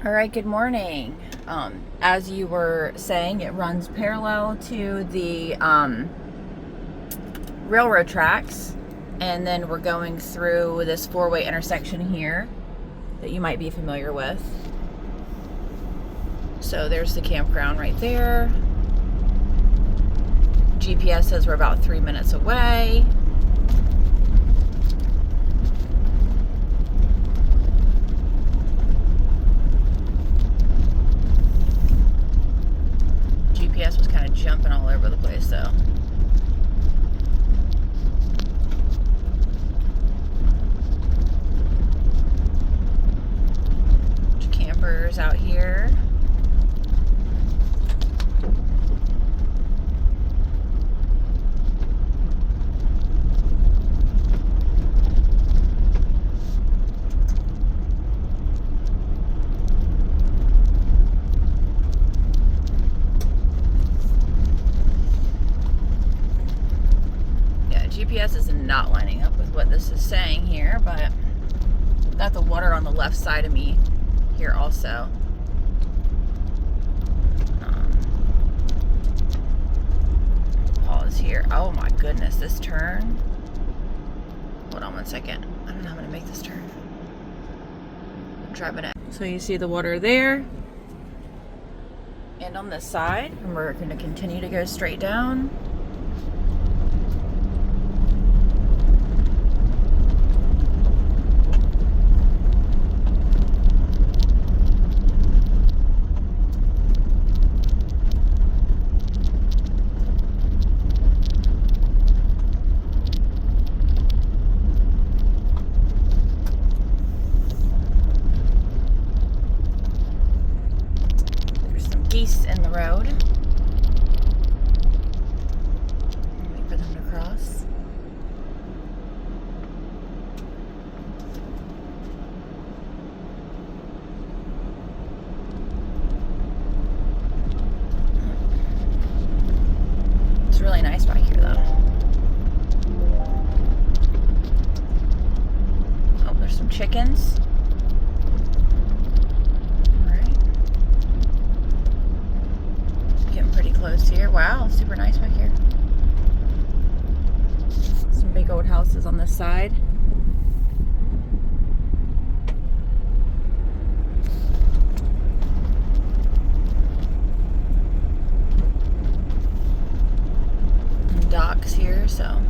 All right, good morning. As you were saying, it runs parallel to the railroad tracks, and then we're going through this four-way intersection here that you might be familiar with. So there's the campground right there. GPS says we're about 3 minutes away. GPS was kind of jumping all over the place though. Bunch of campers out here. GPS is not lining up with what this is saying here, but got the water on the left side of me here also. Pause here. Oh my goodness, this turn. Hold on one second. I don't know how I'm gonna make this turn. I'm driving it. So you see the water there and on this side, and we're going to continue to go straight down. Geese in the road. Wait for them to cross. It's really nice back here though. Oh, there's some chickens. Pretty close here. Wow, super nice back here. Some big old houses on this side. And docks here, so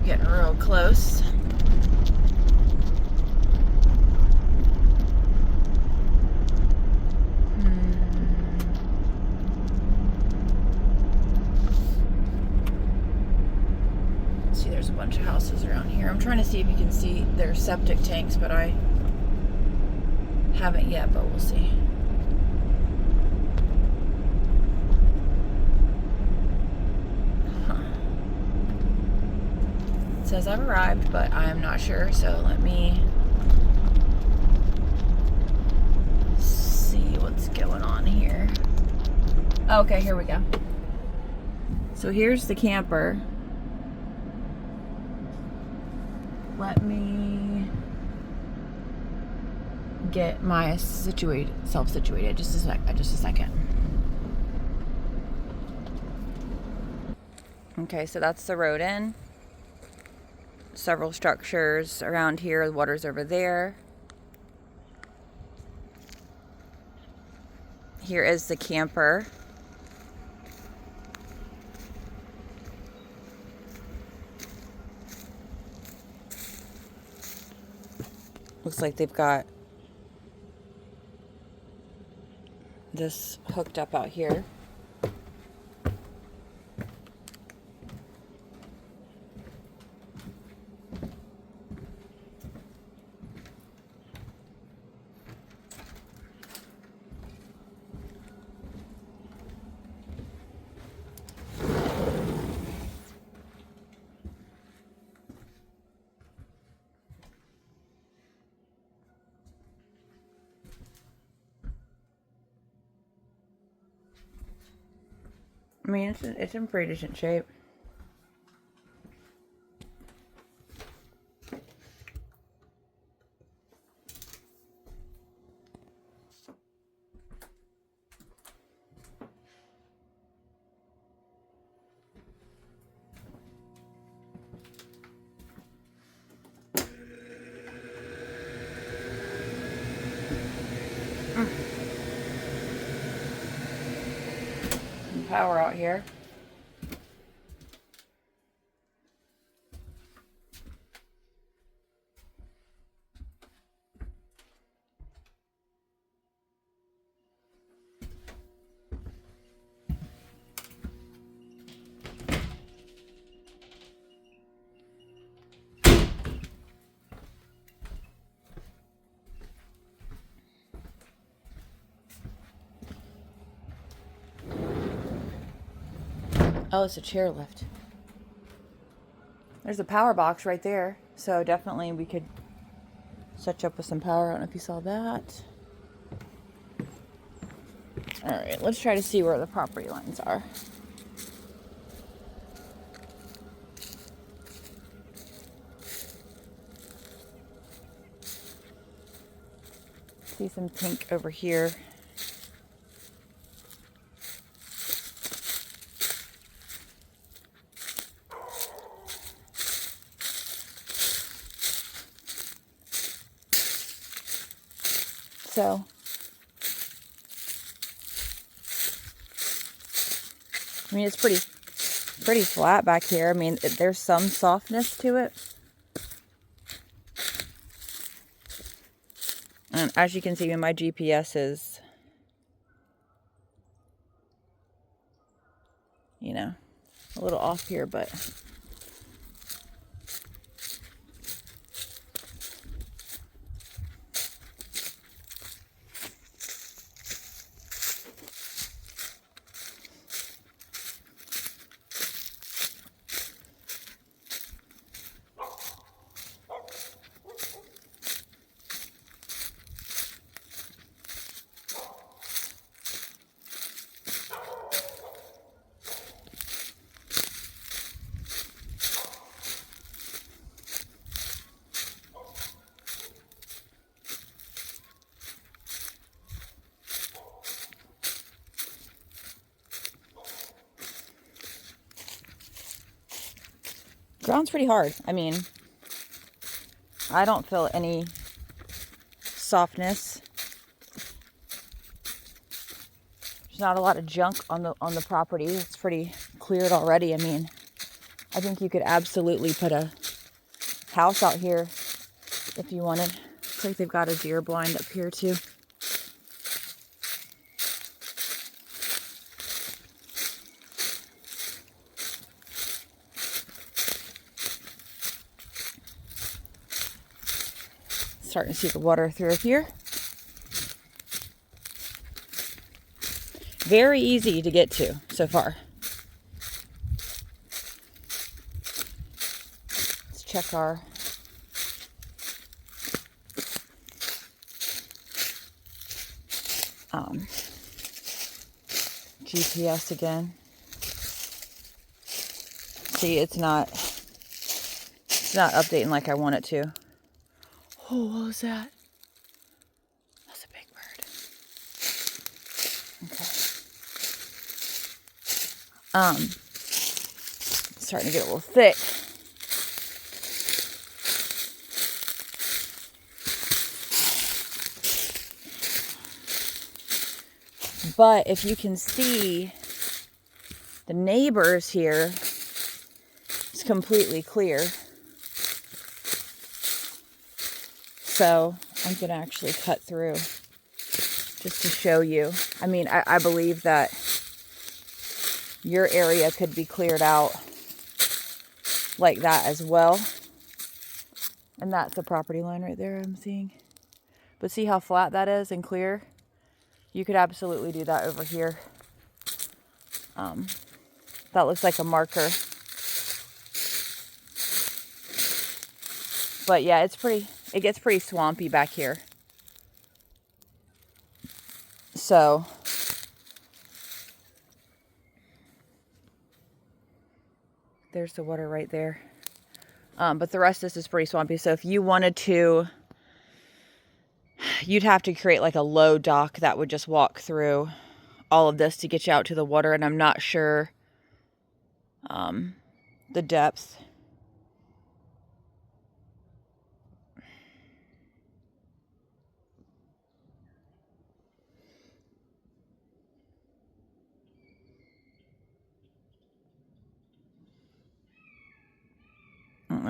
getting real close. There's a bunch of houses around here. I'm trying to see if you can see their septic tanks, but I haven't yet, but we'll see. It says I've arrived, but I am not sure, so let me see what's going on here. Okay, here we go. So here's the camper. Let me get my self situated. Just a second. Okay, so that's the road in. Several structures around here. The water's over there. Here is the camper. Looks like they've got this hooked up out here. I mean, it's in pretty decent shape. power out here. Oh, it's a chairlift. There's a power box right there. So definitely we could set you up with some power. I don't know if you saw that. All right, let's try to see where the property lines are. See some pink over here. So, I mean, it's pretty flat back here. I mean, there's some softness to it. And as you can see, my GPS is, you know, a little off here, but ground's pretty hard. I mean, I don't feel any softness. There's not a lot of junk on the property. It's pretty cleared already. I mean, I think you could absolutely put a house out here if you wanted. Looks like they've got a deer blind up here too. Starting to see the water through here. Very easy to get to so far. Let's check our GPS again. See, it's not updating like I want it to. Oh, what was that? That's a big bird. Okay. It's starting to get a little thick. But if you can see, the neighbors here, it's completely clear. So I'm going to actually cut through just to show you. I mean, I believe that your area could be cleared out like that as well. And that's the property line right there I'm seeing. But see how flat that is and clear? You could absolutely do that over here. That looks like a marker. But yeah, it gets pretty swampy back here. So there's the water right there. But the rest of this is pretty swampy. So if you wanted to, you'd have to create like a low dock that would just walk through all of this to get you out to the water. And I'm not sure the depth.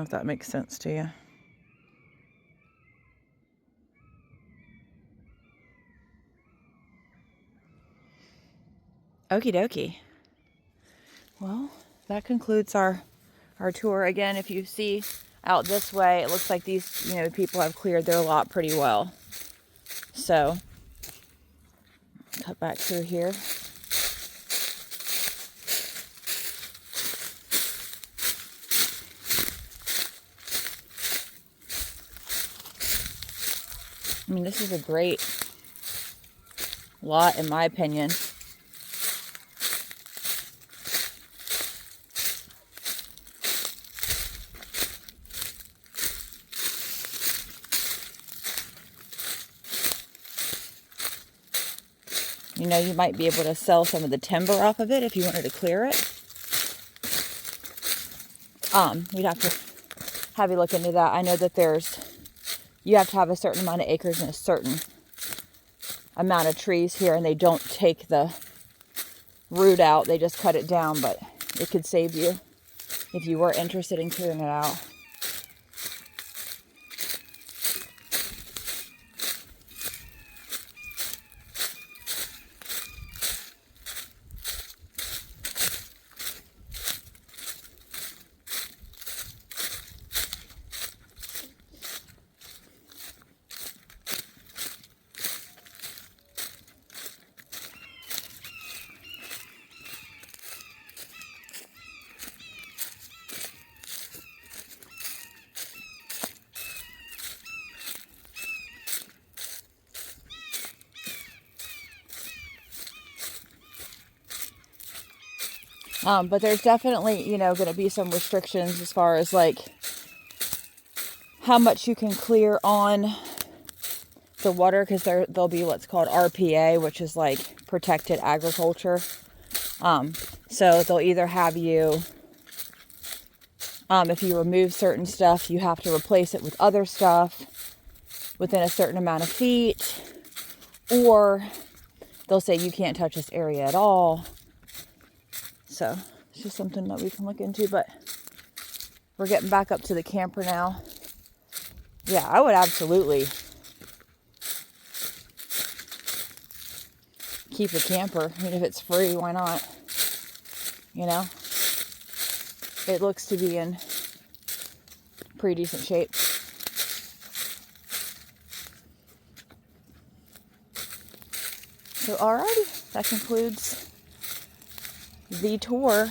know if that makes sense to you. Okie dokie. Well, that concludes our tour. Again, if you see out this way, it looks like these, you know, people have cleared their lot pretty well. So, cut back through here. I mean, this is a great lot in my opinion. You know, you might be able to sell some of the timber off of it if you wanted to clear it. We'd have to have you look into that. I know that you have to have a certain amount of acres and a certain amount of trees here, and they don't take the root out. They just cut it down, but it could save you if you were interested in clearing it out. But there's definitely, you know, going to be some restrictions as far as like how much you can clear on the water, because there'll be what's called RPA, which is like protected agriculture. So they'll either have you, if you remove certain stuff, you have to replace it with other stuff within a certain amount of feet, or they'll say you can't touch this area at all. So it's just something that we can look into. But we're getting back up to the camper now. Yeah, I would absolutely keep a camper. I mean, if it's free, why not? You know, it looks to be in pretty decent shape. So alrighty, that concludes the tour